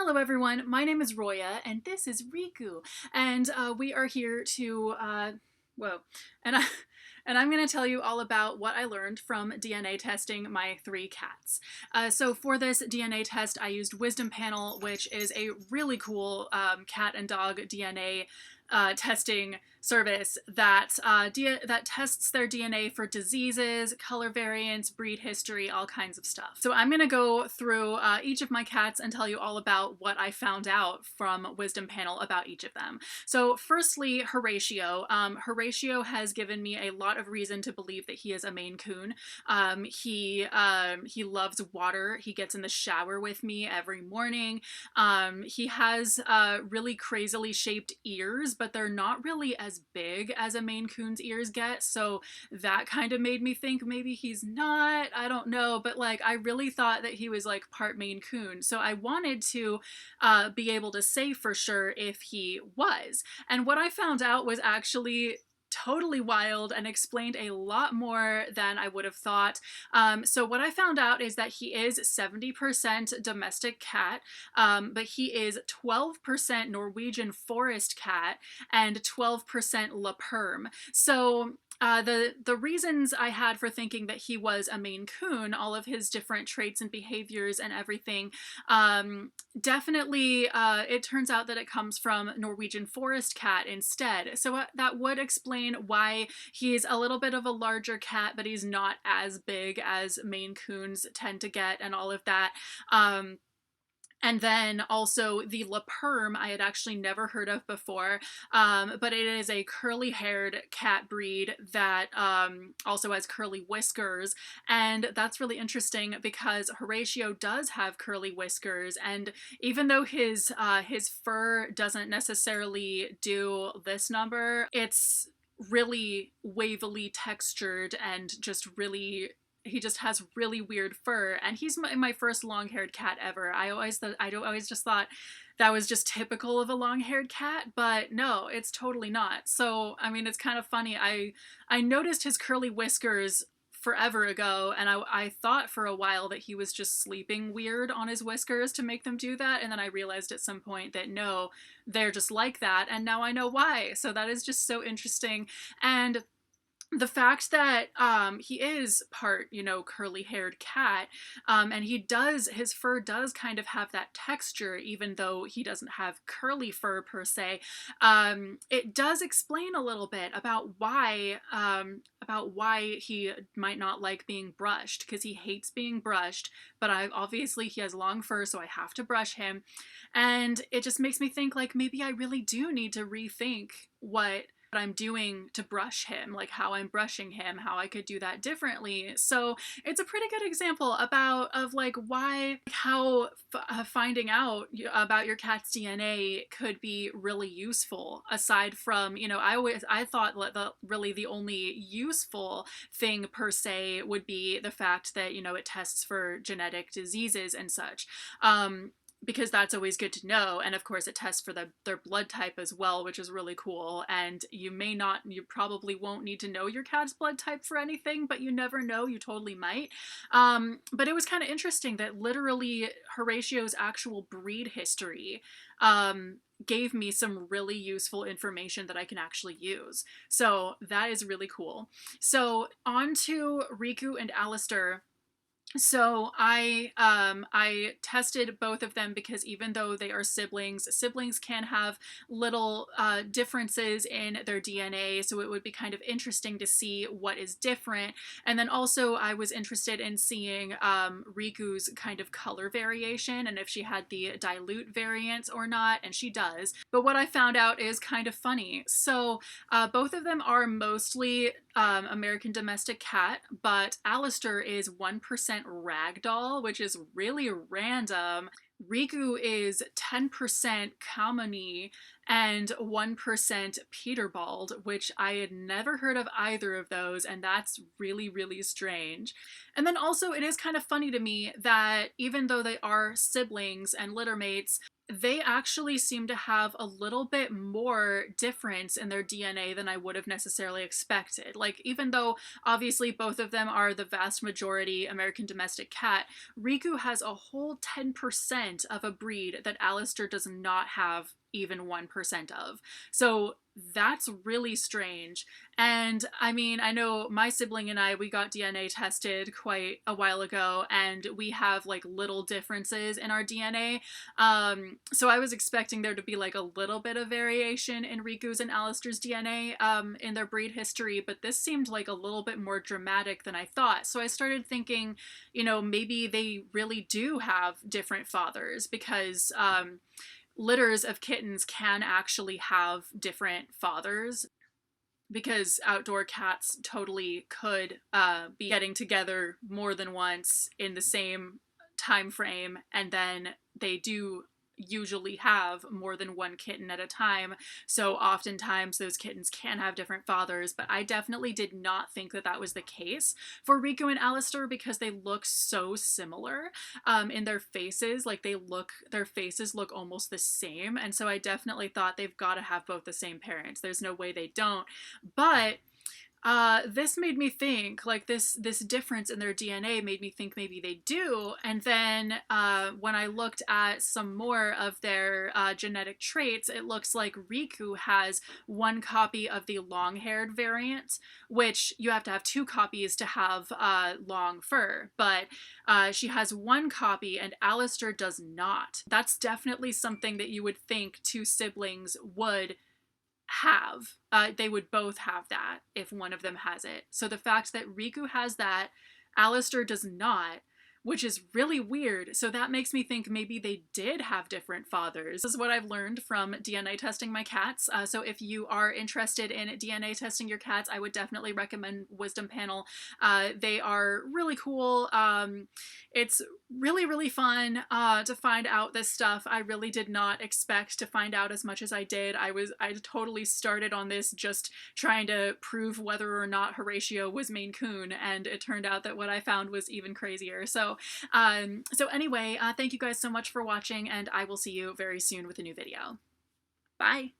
Hello everyone, my name is Roya and this is Riku, and we are here to, whoa, and, I, and I'm going to tell you all about what I learned from DNA testing my 3 cats. So for this DNA test I used Wisdom Panel, which is a really cool cat and dog DNA testing service that that tests their DNA for diseases, color variants, breed history, all kinds of stuff. So I'm going to go through each of my cats and tell you all about what I found out from Wisdom Panel about each of them. So firstly, Horatio. Horatio has given me a lot of reason to believe that he is a Maine Coon. He loves water. He gets in the shower with me every morning. He has really crazily shaped ears, but they're not really as big as a Maine Coon's ears get, so that kind of made me think maybe he's not, I don't know, but like I really thought that he was like part Maine Coon, so I wanted to be able to say for sure if he was. And what I found out was actually totally wild and explained a lot more than I would have thought. So what I found out is that he is 70% domestic cat, but he is 12% Norwegian forest cat and 12% La Perm. So the reasons I had for thinking that he was a Maine Coon, all of his different traits and behaviors and everything, definitely it turns out that it comes from Norwegian forest cat instead. So that would explain why he's a little bit of a larger cat, but he's not as big as Maine Coons tend to get and all of that. And then also the La Perm I had actually never heard of before, but it is a curly-haired cat breed that also has curly whiskers, and that's really interesting because Horatio does have curly whiskers, and even though his fur doesn't necessarily do this number, it's really wavily textured and just really, he just has really weird fur, and he's my first long-haired cat ever. I always just thought that was just typical of a long-haired cat, but no, it's totally not. So I mean, it's kind of funny. I noticed his curly whiskers forever ago, and I thought for a while that he was just sleeping weird on his whiskers to make them do that, and then I realized at some point that no, they're just like that, and now I know why. So that is just so interesting. And the fact that he is part, you know, curly-haired cat, and his fur does kind of have that texture, even though he doesn't have curly fur per se, it does explain a little bit about why he might not like being brushed, because he hates being brushed, but obviously he has long fur, so I have to brush him, and it just makes me think like maybe I really do need to rethink what I'm doing to brush him, like how I'm brushing him, how I could do that differently. So it's a pretty good example of like why, how finding out about your cat's DNA could be really useful, aside from, you know, I thought really the only useful thing per se would be the fact that, you know, it tests for genetic diseases and such. Because that's always good to know, and of course it tests for their blood type as well, which is really cool. And you probably won't need to know your cat's blood type for anything, but you never know, you totally might. But it was kind of interesting that literally Horatio's actual breed history gave me some really useful information that I can actually use. So that is really cool. So on to Riku and Alistair. So I tested both of them because even though they are siblings can have little differences in their DNA, so it would be kind of interesting to see what is different. And then also I was interested in seeing Riku's kind of color variation and if she had the dilute variants or not, and she does. But what I found out is kind of funny. So both of them are mostly American domestic cat, but Alistair is 1% ragdoll, which is really random. Riku is 10% Kamani, and 1% Peterbald, which I had never heard of either of those, and that's really, really strange. And then also, it is kind of funny to me that even though they are siblings and littermates, they actually seem to have a little bit more difference in their DNA than I would have necessarily expected. Like, even though obviously both of them are the vast majority American domestic cat, Riku has a whole 10% of a breed that Alistair does not have even 1% of. So that's really strange. And I mean, I know my sibling and I, we got DNA tested quite a while ago, and we have like little differences in our DNA. So I was expecting there to be like a little bit of variation in Riku's and Alistair's DNA in their breed history, but this seemed like a little bit more dramatic than I thought. So I started thinking, you know, maybe they really do have different fathers, because litters of kittens can actually have different fathers, because outdoor cats totally could be getting together more than once in the same time frame, and then they do usually have more than one kitten at a time, so oftentimes those kittens can have different fathers. But I definitely did not think that that was the case for Riku and Alistair, because they look so similar in their faces. Like, their faces look almost the same, and so I definitely thought they've got to have both the same parents. There's no way they don't. But this made me think, like, this difference in their DNA made me think maybe they do. And then when I looked at some more of their genetic traits, it looks like Riku has one copy of the long-haired variant, which you have to have two copies to have long fur, but she has one copy and Alistair does not. That's definitely something that you would think two siblings would have. They would both have that if one of them has it. So the fact that Riku has that, Alistair does not, which is really weird. So that makes me think maybe they did have different fathers. This is what I've learned from DNA testing my cats. So if you are interested in DNA testing your cats, I would definitely recommend Wisdom Panel. They are really cool. It's really, really fun to find out this stuff. I really did not expect to find out as much as I did. I totally started on this just trying to prove whether or not Horatio was Maine Coon, and it turned out that what I found was even crazier. So anyway, thank you guys so much for watching, and I will see you very soon with a new video. Bye!